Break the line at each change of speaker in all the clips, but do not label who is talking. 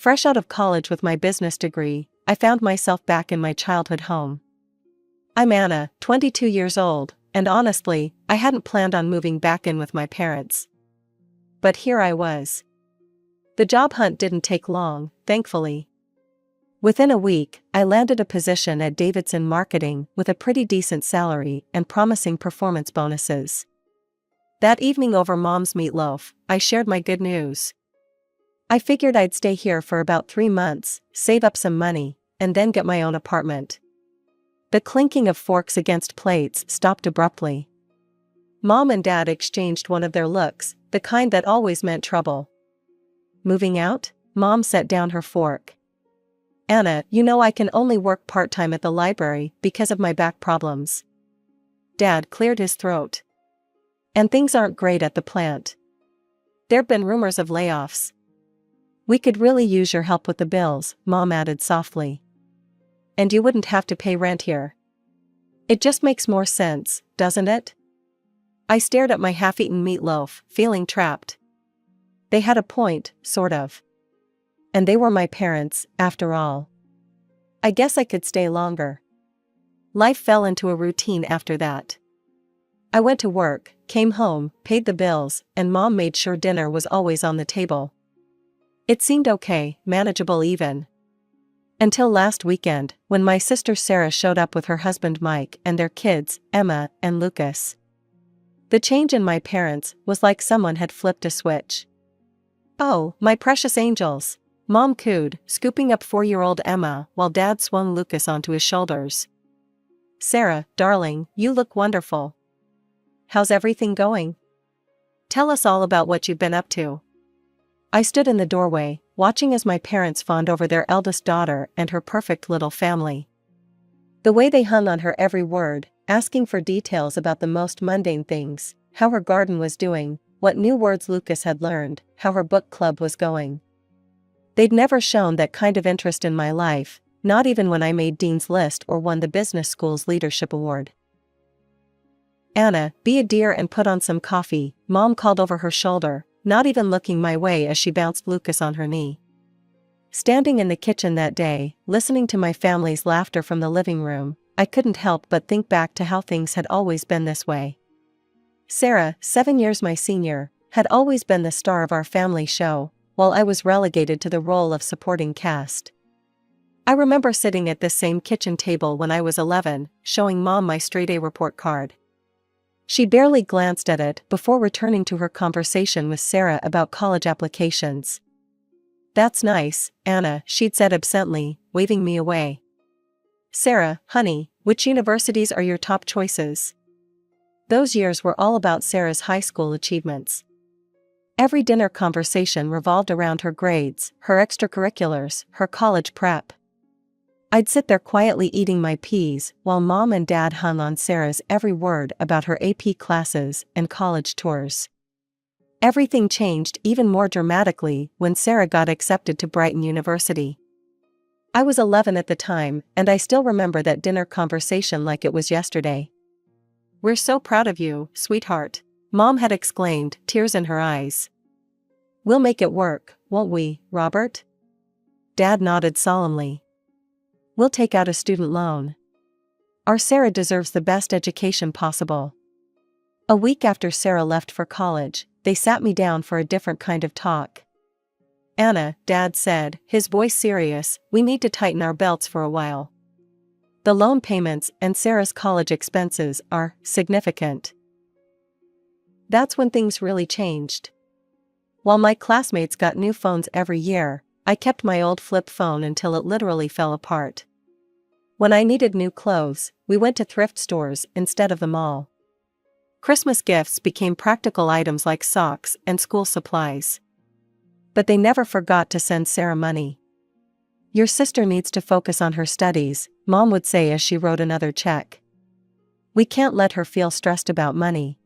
Fresh out of college with my business degree, I found myself back in my childhood home. I'm Anna, 22 years old, and honestly, I hadn't planned on moving back in with my parents. But here I was. The job hunt didn't take long, thankfully. Within a week, I landed a position at Davidson Marketing with a pretty decent salary and promising performance bonuses. That evening over Mom's meatloaf, I shared my good news. I figured I'd stay here for about 3 months, save up some money, and then get my own apartment. The clinking of forks against plates stopped abruptly. Mom and Dad exchanged one of their looks, the kind that always meant trouble. Moving out? Mom set down her fork. Anna, you know I can only work part-time at the library because of my back problems. Dad cleared his throat. And things aren't great at the plant. There've been rumors of layoffs. We could really use your help with the bills, Mom added softly. And you wouldn't have to pay rent here. It just makes more sense, doesn't it? I stared at my half-eaten meatloaf, feeling trapped. They had a point, sort of. And they were my parents, after all. I guess I could stay longer. Life fell into a routine after that. I went to work, came home, paid the bills, and Mom made sure dinner was always on the table. It seemed okay, manageable even. Until last weekend, when my sister Sarah showed up with her husband Mike and their kids, Emma and Lucas. The change in my parents was like someone had flipped a switch. "Oh, my precious angels," Mom cooed, scooping up 4-year-old Emma while Dad swung Lucas onto his shoulders. "Sarah, darling, you look wonderful. How's everything going? Tell us all about what you've been up to." I stood in the doorway, watching as my parents fawned over their eldest daughter and her perfect little family. The way they hung on her every word, asking for details about the most mundane things, how her garden was doing, what new words Lucas had learned, how her book club was going. They'd never shown that kind of interest in my life, not even when I made Dean's List or won the business school's leadership award. "Anna, be a dear and put on some coffee," Mom called over her shoulder, not even looking my way as she bounced Lucas on her knee. Standing in the kitchen that day, listening to my family's laughter from the living room, I couldn't help but think back to how things had always been this way. Sarah, 7 years my senior, had always been the star of our family show, while I was relegated to the role of supporting cast. I remember sitting at this same kitchen table when I was 11, showing Mom my straight-A report card. She barely glanced at it before returning to her conversation with Sarah about college applications. "That's nice, Anna," she'd said absently, waving me away. "Sarah, honey, which universities are your top choices?" Those years were all about Sarah's high school achievements. Every dinner conversation revolved around her grades, her extracurriculars, her college prep. I'd sit there quietly eating my peas while Mom and Dad hung on Sarah's every word about her AP classes and college tours. Everything changed even more dramatically when Sarah got accepted to Brighton University. I was 11 at the time, and I still remember that dinner conversation like it was yesterday. "We're so proud of you, sweetheart," Mom had exclaimed, tears in her eyes. "We'll make it work, won't we, Robert?" Dad nodded solemnly. "We'll take out a student loan. Our Sarah deserves the best education possible." A week after Sarah left for college, they sat me down for a different kind of talk. "Anna," Dad said, his voice serious, "we need to tighten our belts for a while. The loan payments and Sarah's college expenses are significant." That's when things really changed. While my classmates got new phones every year, I kept my old flip phone until it literally fell apart. When I needed new clothes, we went to thrift stores instead of the mall. Christmas gifts became practical items like socks and school supplies. But they never forgot to send Sarah money. "Your sister needs to focus on her studies," Mom would say as she wrote another check. "We can't let her feel stressed about money."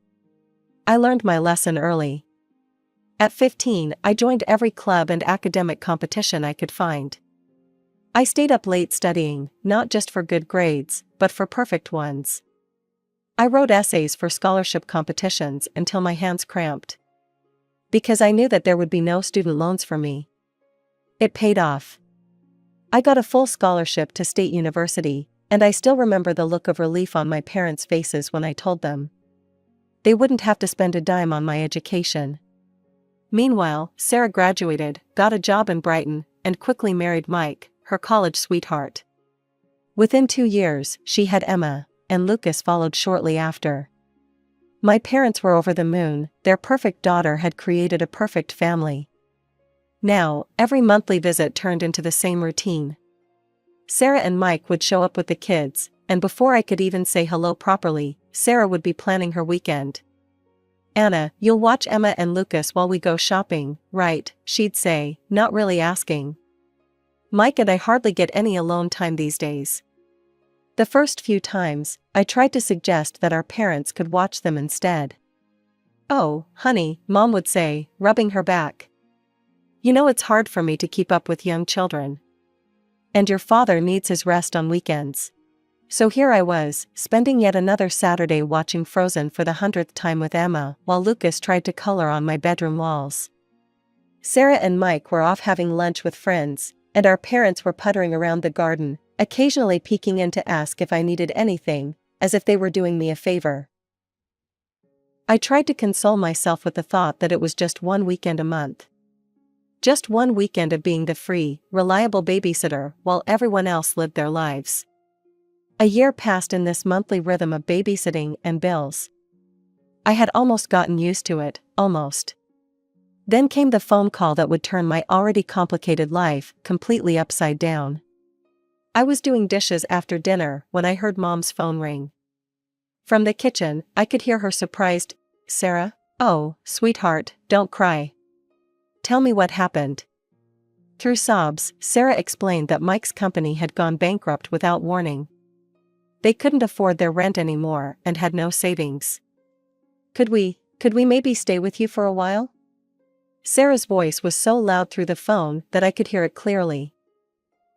I learned my lesson early. At 15, I joined every club and academic competition I could find. I stayed up late studying, not just for good grades, but for perfect ones. I wrote essays for scholarship competitions until my hands cramped. Because I knew that there would be no student loans for me. It paid off. I got a full scholarship to state university, and I still remember the look of relief on my parents' faces when I told them. They wouldn't have to spend a dime on my education. Meanwhile, Sarah graduated, got a job in Brighton, and quickly married Mike, her college sweetheart. Within 2 years, she had Emma, and Lucas followed shortly after. My parents were over the moon. Their perfect daughter had created a perfect family. Now, every monthly visit turned into the same routine. Sarah and Mike would show up with the kids, and before I could even say hello properly, Sarah would be planning her weekend. "Anna, you'll watch Emma and Lucas while we go shopping, right?" she'd say, not really asking. Mike and I hardly get any alone time these days. The first few times, I tried to suggest that our parents could watch them instead. "Oh, honey," Mom would say, rubbing her back. "You know it's hard for me to keep up with young children. And your father needs his rest on weekends." So here I was, spending yet another Saturday watching Frozen for the 100th time with Emma, while Lucas tried to color on my bedroom walls. Sarah and Mike were off having lunch with friends, and our parents were puttering around the garden, occasionally peeking in to ask if I needed anything, as if they were doing me a favor. I tried to console myself with the thought that it was just one weekend a month. Just one weekend of being the free, reliable babysitter while everyone else lived their lives. A year passed in this monthly rhythm of babysitting and bills. I had almost gotten used to it, almost. Then came the phone call that would turn my already complicated life completely upside down. I was doing dishes after dinner when I heard Mom's phone ring. From the kitchen, I could hear her surprised, "Sarah? Oh, sweetheart, don't cry. Tell me what happened." Through sobs, Sarah explained that Mike's company had gone bankrupt without warning. They couldn't afford their rent anymore and had no savings. Could we maybe stay with you for a while?" Sarah's voice was so loud through the phone that I could hear it clearly.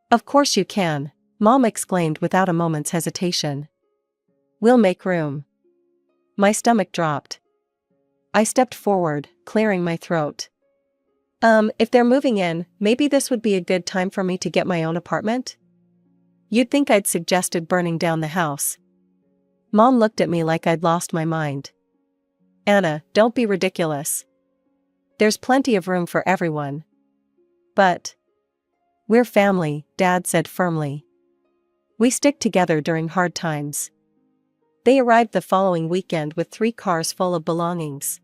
"Of course you can," Mom exclaimed without a moment's hesitation. "We'll make room." My stomach dropped. I stepped forward, clearing my throat. If they're moving in, maybe this would be a good time for me to get my own apartment?" You'd think I'd suggested burning down the house. Mom looked at me like I'd lost my mind. "Anna, don't be ridiculous. There's plenty of room for everyone." "But we're family," Dad said firmly. "We stick together during hard times." They arrived the following weekend with 3 cars full of belongings.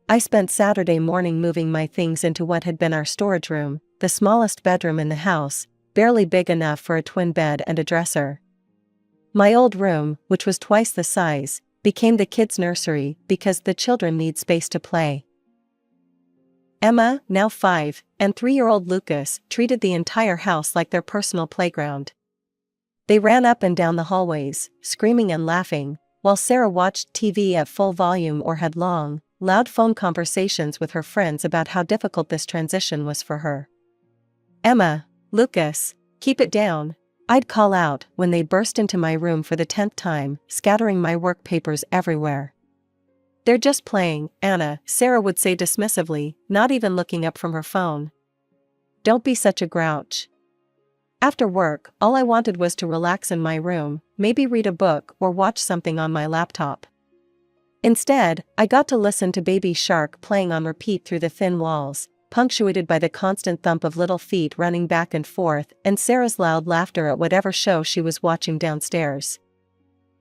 I spent Saturday morning moving my things into what had been our storage room, the smallest bedroom in the house, barely big enough for a twin bed and a dresser. My old room, which was twice the size, became the kids' nursery because the children need space to play. Emma, now 5, and 3-year-old Lucas treated the entire house like their personal playground. They ran up and down the hallways, screaming and laughing, while Sarah watched TV at full volume or had long, loud phone conversations with her friends about how difficult this transition was for her. "Emma, Lucas, keep it down," I'd call out when they burst into my room for the 10th time, scattering my work papers everywhere. "They're just playing, Anna," Sarah would say dismissively, not even looking up from her phone. "Don't be such a grouch." After work, all I wanted was to relax in my room, maybe read a book or watch something on my laptop. Instead, I got to listen to Baby Shark playing on repeat through the thin walls, punctuated by the constant thump of little feet running back and forth and Sarah's loud laughter at whatever show she was watching downstairs.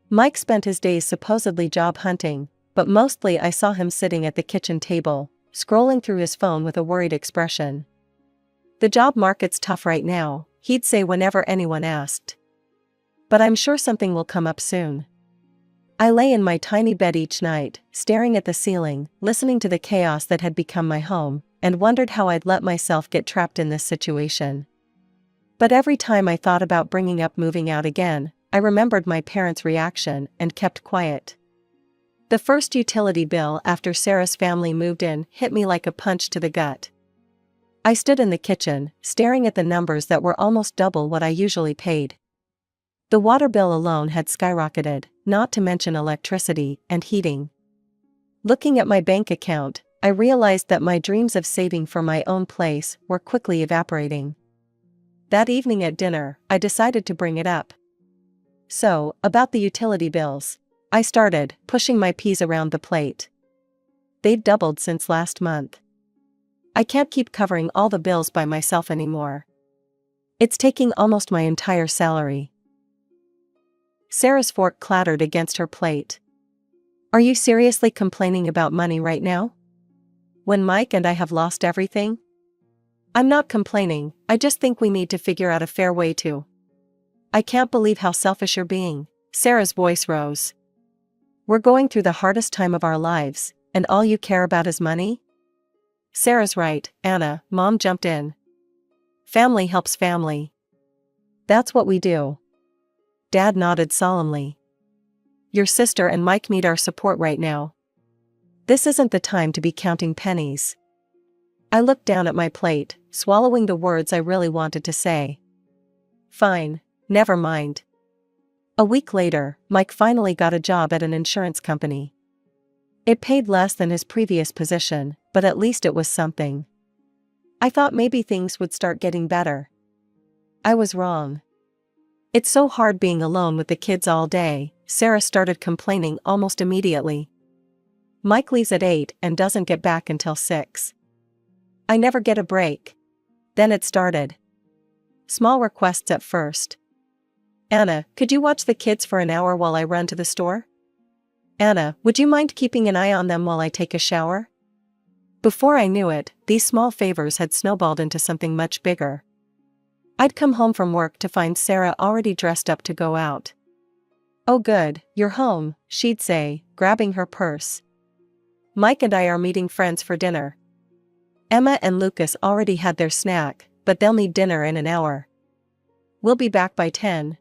Mike spent his days supposedly job hunting, but mostly I saw him sitting at the kitchen table, scrolling through his phone with a worried expression. "The job market's tough right now," he'd say whenever anyone asked. "But I'm sure something will come up soon." I lay in my tiny bed each night, staring at the ceiling, listening to the chaos that had become my home, and wondered how I'd let myself get trapped in this situation. But every time I thought about bringing up moving out again, I remembered my parents' reaction and kept quiet. The first utility bill after Sarah's family moved in hit me like a punch to the gut. I stood in the kitchen, staring at the numbers that were almost double what I usually paid. The water bill alone had skyrocketed, not to mention electricity and heating. Looking at my bank account, I realized that my dreams of saving for my own place were quickly evaporating. That evening at dinner, I decided to bring it up. So, about the utility bills. I started, pushing my peas around the plate. They've doubled since last month. I can't keep covering all the bills by myself anymore. It's taking almost my entire salary. Sarah's fork clattered against her plate. Are you seriously complaining about money right now? When Mike and I have lost everything? I'm not complaining, I just think we need to figure out a fair way to. I can't believe how selfish you're being. Sarah's voice rose. We're going through the hardest time of our lives, and all you care about is money? Sarah's right, Anna, Mom jumped in. Family helps family. That's what we do. Dad nodded solemnly. Your sister and Mike need our support right now. This isn't the time to be counting pennies. I looked down at my plate, swallowing the words I really wanted to say. Fine, never mind. A week later, Mike finally got a job at an insurance company. It paid less than his previous position, but at least it was something. I thought maybe things would start getting better. I was wrong. It's so hard being alone with the kids all day, Sarah started complaining almost immediately. Mike leaves at 8 and doesn't get back until 6. I never get a break. Then it started. Small requests at first. Anna, could you watch the kids for an hour while I run to the store? Anna, would you mind keeping an eye on them while I take a shower? Before I knew it, these small favors had snowballed into something much bigger. I'd come home from work to find Sarah already dressed up to go out. Oh good, you're home, she'd say, grabbing her purse. Mike and I are meeting friends for dinner. Emma and Lucas already had their snack, but they'll need dinner in an hour. We'll be back by 10.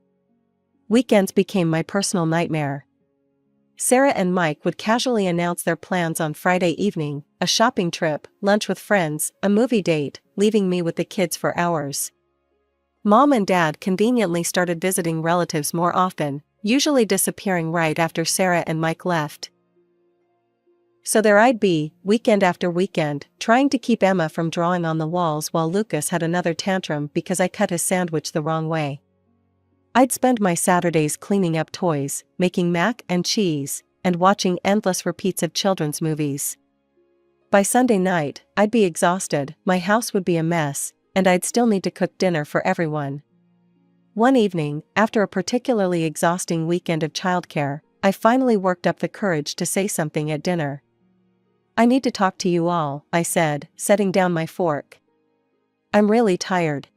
Weekends became my personal nightmare. Sarah and Mike would casually announce their plans on Friday evening, a shopping trip, lunch with friends, a movie date, leaving me with the kids for hours. Mom and Dad conveniently started visiting relatives more often, usually disappearing right after Sarah and Mike left. So there I'd be, weekend after weekend, trying to keep Emma from drawing on the walls while Lucas had another tantrum because I cut his sandwich the wrong way. I'd spend my Saturdays cleaning up toys, making mac and cheese, and watching endless repeats of children's movies. By Sunday night, I'd be exhausted, my house would be a mess, and I'd still need to cook dinner for everyone. One evening, after a particularly exhausting weekend of childcare, I finally worked up the courage to say something at dinner. I need to talk to you all, I said, setting down my fork. I'm really tired.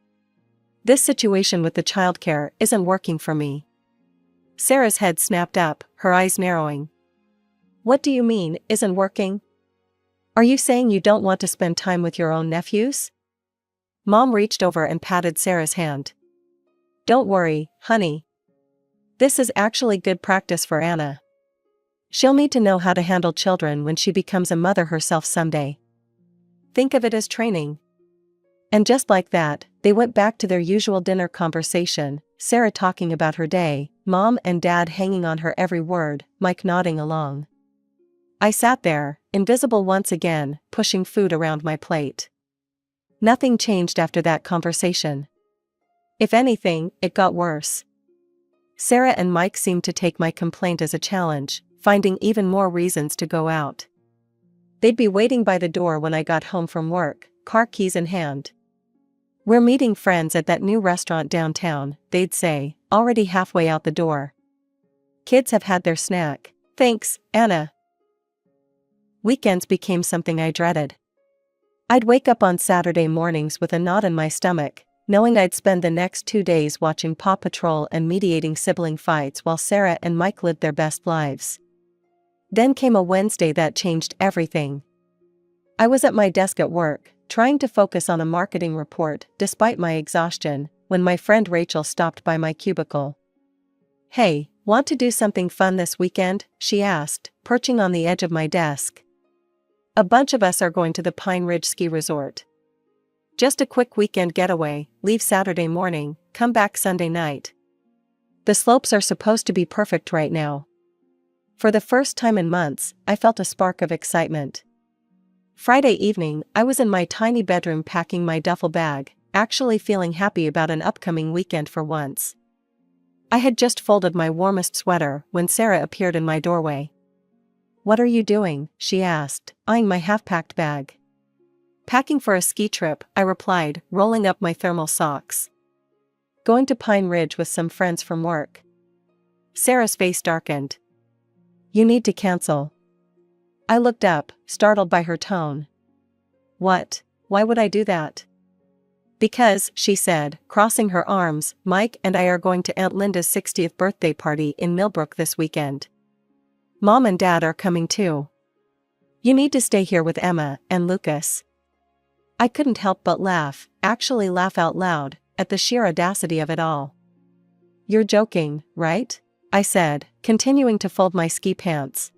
This situation with the childcare isn't working for me. Sarah's head snapped up, her eyes narrowing. What do you mean, isn't working? Are you saying you don't want to spend time with your own nephews? Mom reached over and patted Sarah's hand. Don't worry, honey. This is actually good practice for Anna. She'll need to know how to handle children when she becomes a mother herself someday. Think of it as training. And just like that, they went back to their usual dinner conversation, Sarah talking about her day, Mom and Dad hanging on her every word, Mike nodding along. I sat there, invisible once again, pushing food around my plate. Nothing changed after that conversation. If anything, it got worse. Sarah and Mike seemed to take my complaint as a challenge, finding even more reasons to go out. They'd be waiting by the door when I got home from work, car keys in hand. We're meeting friends at that new restaurant downtown, they'd say, already halfway out the door. Kids have had their snack. Thanks, Anna. Weekends became something I dreaded. I'd wake up on Saturday mornings with a knot in my stomach, knowing I'd spend the next 2 days watching Paw Patrol and mediating sibling fights while Sarah and Mike lived their best lives. Then came a Wednesday that changed everything. I was at my desk at work, trying to focus on a marketing report despite my exhaustion, when my friend Rachel stopped by my cubicle. Hey, want to do something fun this weekend? She asked, perching on the edge of my desk. A bunch of us are going to the Pine Ridge Ski Resort. Just a quick weekend getaway, leave Saturday morning, come back Sunday night. The slopes are supposed to be perfect right now. For the first time in months, I felt a spark of excitement. Friday evening, I was in my tiny bedroom packing my duffel bag, actually feeling happy about an upcoming weekend for once. I had just folded my warmest sweater when Sarah appeared in my doorway. "What are you doing?" she asked, eyeing my half-packed bag. "Packing for a ski trip," I replied, rolling up my thermal socks. "Going to Pine Ridge with some friends from work." Sarah's face darkened. "You need to cancel." I looked up, startled by her tone. "What? Why would I do that?" "Because," she said, crossing her arms, "Mike and I are going to Aunt Linda's 60th birthday party in Millbrook this weekend. Mom and Dad are coming too. You need to stay here with Emma and Lucas." I couldn't help but laugh, actually laugh out loud, at the sheer audacity of it all. "You're joking, right?" I said, continuing to fold my ski pants.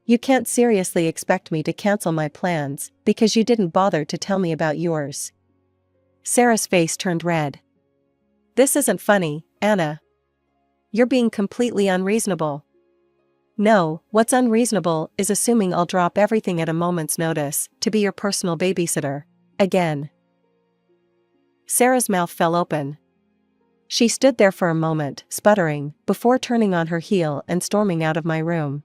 "You can't seriously expect me to cancel my plans because you didn't bother to tell me about yours." Sarah's face turned red. "This isn't funny, Anna. You're being completely unreasonable." "No, what's unreasonable is assuming I'll drop everything at a moment's notice to be your personal babysitter. Again." Sarah's mouth fell open. She stood there for a moment, sputtering, before turning on her heel and storming out of my room.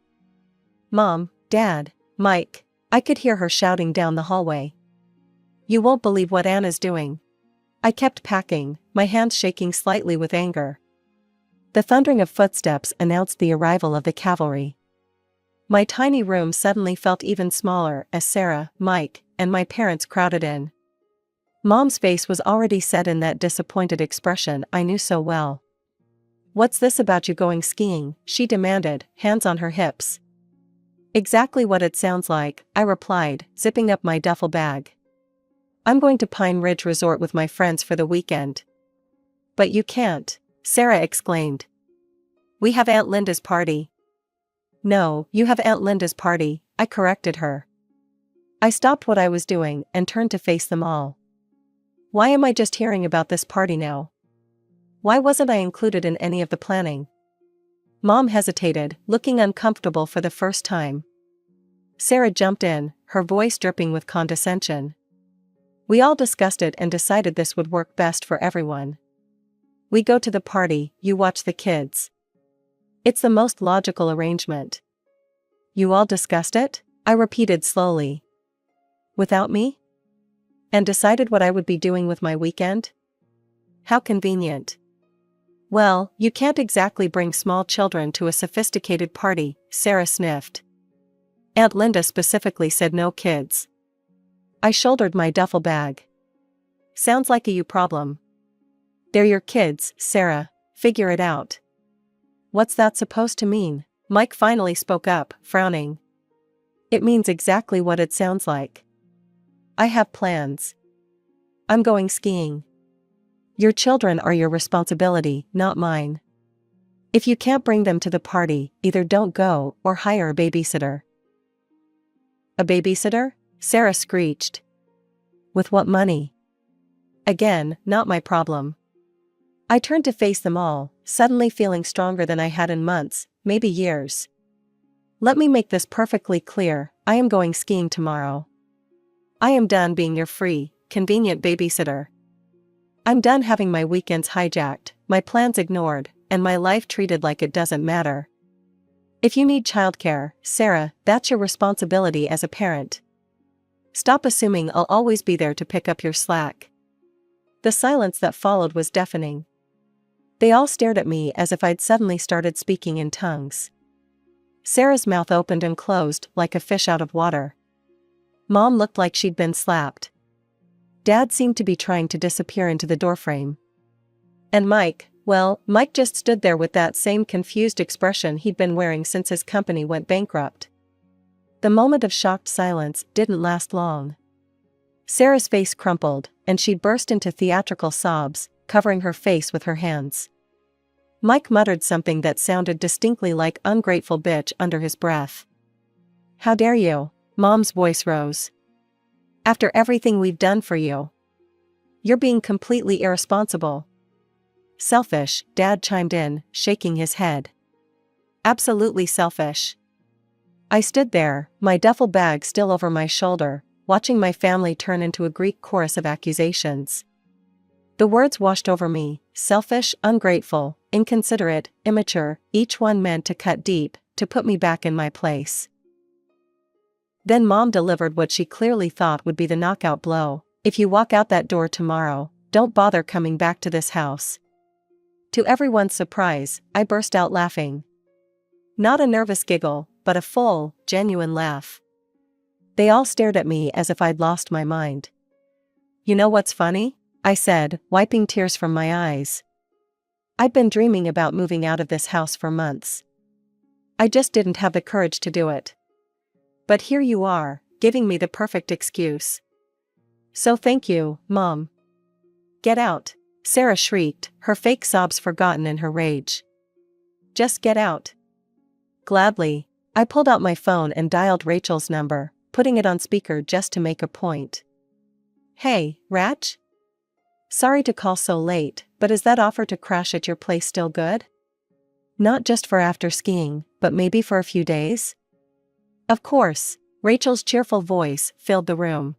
"Mom, Dad, Mike," I could hear her shouting down the hallway. "You won't believe what Anna's doing." I kept packing, my hands shaking slightly with anger. The thundering of footsteps announced the arrival of the cavalry. My tiny room suddenly felt even smaller as Sarah, Mike, and my parents crowded in. Mom's face was already set in that disappointed expression I knew so well. "What's this about you going skiing?" she demanded, hands on her hips. "Exactly what it sounds like," I replied, zipping up my duffel bag. "I'm going to Pine Ridge Resort with my friends for the weekend." "But you can't," Sarah exclaimed. "We have Aunt Linda's party." "No, you have Aunt Linda's party," I corrected her. I stopped what I was doing and turned to face them all. Why am I just hearing about this party now? Why wasn't I included in any of the planning? Mom hesitated, looking uncomfortable for the first time. Sarah jumped in, her voice dripping with condescension. "We all discussed it and decided this would work best for everyone. We go to the party, you watch the kids. It's the most logical arrangement." "You all discussed it?" I repeated slowly. "Without me? And decided what I would be doing with my weekend? How convenient." "Well, you can't exactly bring small children to a sophisticated party," Sarah sniffed. "Aunt Linda specifically said no kids." I shouldered my duffel bag. "Sounds like a you problem." "They're your kids, Sarah. Figure it out." "What's that supposed to mean?" Mike finally spoke up, frowning. "It means exactly what it sounds like. I have plans. I'm going skiing. Your children are your responsibility, not mine. If you can't bring them to the party, either don't go or hire a babysitter." "A babysitter?" Sarah screeched. "With what money?" Again, not my problem. I turned to face them all, suddenly feeling stronger than I had in months, maybe years. "Let me make this perfectly clear, I am going skiing tomorrow. I am done being your free, convenient babysitter. I'm done having my weekends hijacked, my plans ignored, and my life treated like it doesn't matter. If you need childcare, Sarah, that's your responsibility as a parent. Stop assuming I'll always be there to pick up your slack." The silence that followed was deafening. They all stared at me as if I'd suddenly started speaking in tongues. Sarah's mouth opened and closed like a fish out of water. Mom looked like she'd been slapped. Dad seemed to be trying to disappear into the doorframe. And Mike, well, Mike just stood there with that same confused expression he'd been wearing since his company went bankrupt. The moment of shocked silence didn't last long. Sarah's face crumpled, and she burst into theatrical sobs, covering her face with her hands. Mike muttered something that sounded distinctly like "ungrateful bitch" under his breath. "How dare you?" Mom's voice rose. "After everything we've done for you. You're being completely irresponsible." "Selfish," Dad chimed in, shaking his head. "Absolutely selfish." I stood there, my duffel bag still over my shoulder, watching my family turn into a Greek chorus of accusations. The words washed over me: selfish, ungrateful, inconsiderate, immature, each one meant to cut deep, to put me back in my place. Then Mom delivered what she clearly thought would be the knockout blow: if you walk out that door tomorrow, don't bother coming back to this house. To everyone's surprise, I burst out laughing. Not a nervous giggle, but a full, genuine laugh. They all stared at me as if I'd lost my mind. "You know what's funny?" I said, wiping tears from my eyes. "I'd been dreaming about moving out of this house for months. I just didn't have the courage to do it. But here you are, giving me the perfect excuse. So thank you, Mom." "Get out," Sarah shrieked, her fake sobs forgotten in her rage. "Just get out." Gladly, I pulled out my phone and dialed Rachel's number, putting it on speaker just to make a point. "Hey, Rach? Sorry to call so late, but is that offer to crash at your place still good? Not just for after skiing, but maybe for a few days?" "Of course," Rachel's cheerful voice filled the room.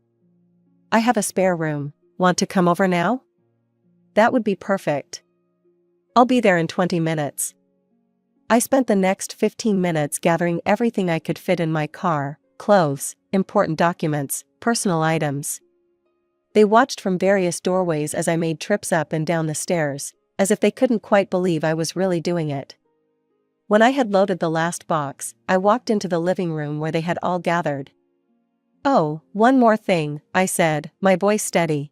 "I have a spare room. Want to come over now?" "That would be perfect. I'll be there in 20 minutes. I spent the next 15 minutes gathering everything I could fit in my car: clothes, important documents, personal items. They watched from various doorways as I made trips up and down the stairs, as if they couldn't quite believe I was really doing it. When I had loaded the last box, I walked into the living room where they had all gathered. "Oh, one more thing," I said, my voice steady.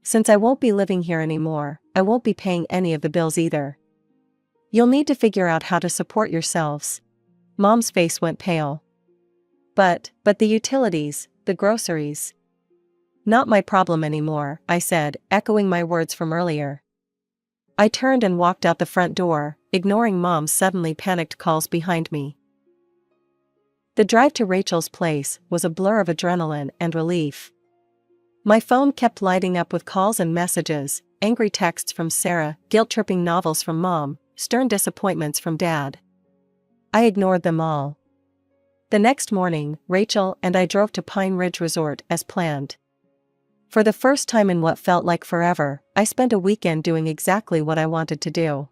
"Since I won't be living here anymore, I won't be paying any of the bills either. You'll need to figure out how to support yourselves." Mom's face went pale. But the utilities, the groceries." "Not my problem anymore," I said, echoing my words from earlier. I turned and walked out the front door, ignoring Mom's suddenly panicked calls behind me. The drive to Rachel's place was a blur of adrenaline and relief. My phone kept lighting up with calls and messages, angry texts from Sarah, guilt-tripping novels from Mom, stern disappointments from Dad. I ignored them all. The next morning, Rachel and I drove to Pine Ridge Resort as planned. For the first time in what felt like forever, I spent a weekend doing exactly what I wanted to do.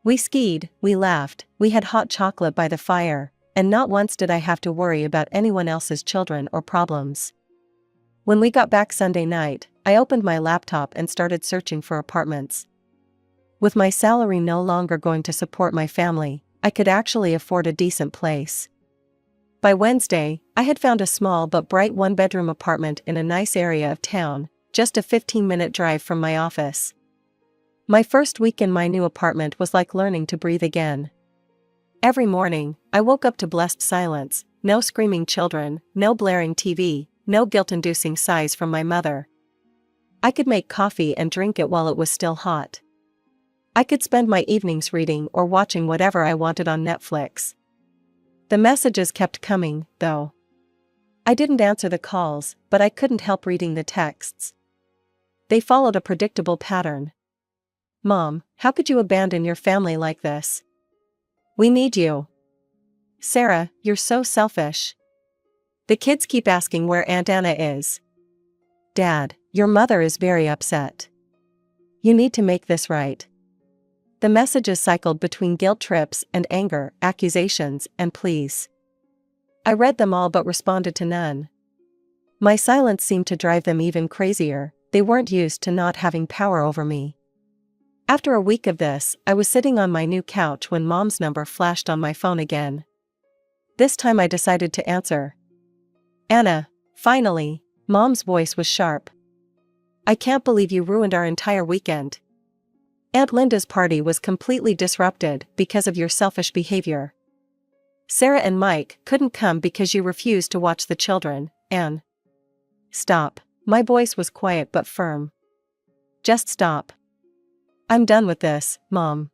We skied, we laughed, we had hot chocolate by the fire, and not once did I have to worry about anyone else's children or problems. When we got back Sunday night, I opened my laptop and started searching for apartments. With my salary no longer going to support my family, I could actually afford a decent place. By Wednesday, I had found a small but bright one-bedroom apartment in a nice area of town, just a 15-minute drive from my office. My first week in my new apartment was like learning to breathe again. Every morning, I woke up to blessed silence: no screaming children, no blaring TV, no guilt-inducing sighs from my mother. I could make coffee and drink it while it was still hot. I could spend my evenings reading or watching whatever I wanted on Netflix. The messages kept coming, though. I didn't answer the calls, but I couldn't help reading the texts. They followed a predictable pattern. "Mom, how could you abandon your family like this? We need you. Sarah, you're so selfish. The kids keep asking where Aunt Anna is. Dad, your mother is very upset. You need to make this right." The messages cycled between guilt trips and anger, accusations and pleas. I read them all but responded to none. My silence seemed to drive them even crazier. They weren't used to not having power over me. After a week of this, I was sitting on my new couch when Mom's number flashed on my phone again. This time I decided to answer. "Anna, finally." Mom's voice was sharp. "I can't believe you ruined our entire weekend. Aunt Linda's party was completely disrupted because of your selfish behavior. Sarah and Mike couldn't come because you refused to watch the children, and..." "Stop." My voice was quiet but firm. "Just stop. I'm done with this, Mom.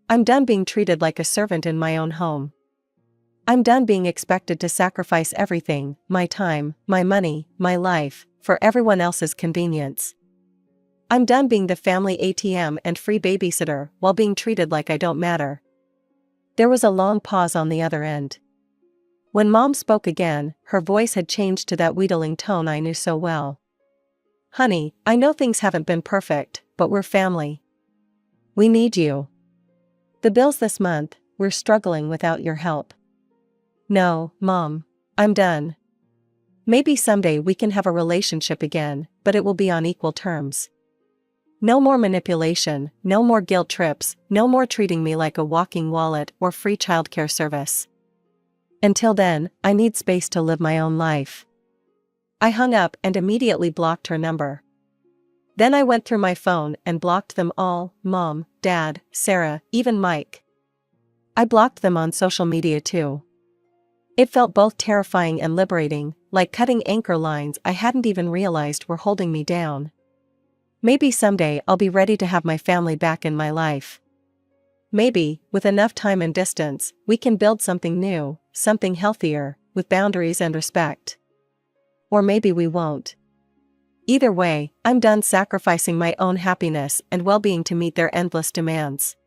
I'm done being treated like a servant in my own home. I'm done being expected to sacrifice everything, my time, my money, my life, for everyone else's convenience. I'm done being the family ATM and free babysitter while being treated like I don't matter." There was a long pause on the other end. When Mom spoke again, her voice had changed to that wheedling tone I knew so well. "Honey, I know things haven't been perfect, but we're family. We need you. The bills this month, we're struggling without your help." "No, Mom. I'm done. Maybe someday we can have a relationship again, but it will be on equal terms. No more manipulation, no more guilt trips, no more treating me like a walking wallet or free childcare service. Until then, I need space to live my own life." I hung up and immediately blocked her number. Then I went through my phone and blocked them all: Mom, Dad, Sarah, even Mike. I blocked them on social media too. It felt both terrifying and liberating, like cutting anchor lines I hadn't even realized were holding me down. Maybe someday I'll be ready to have my family back in my life. Maybe, with enough time and distance, we can build something new, something healthier, with boundaries and respect. Or maybe we won't. Either way, I'm done sacrificing my own happiness and well-being to meet their endless demands.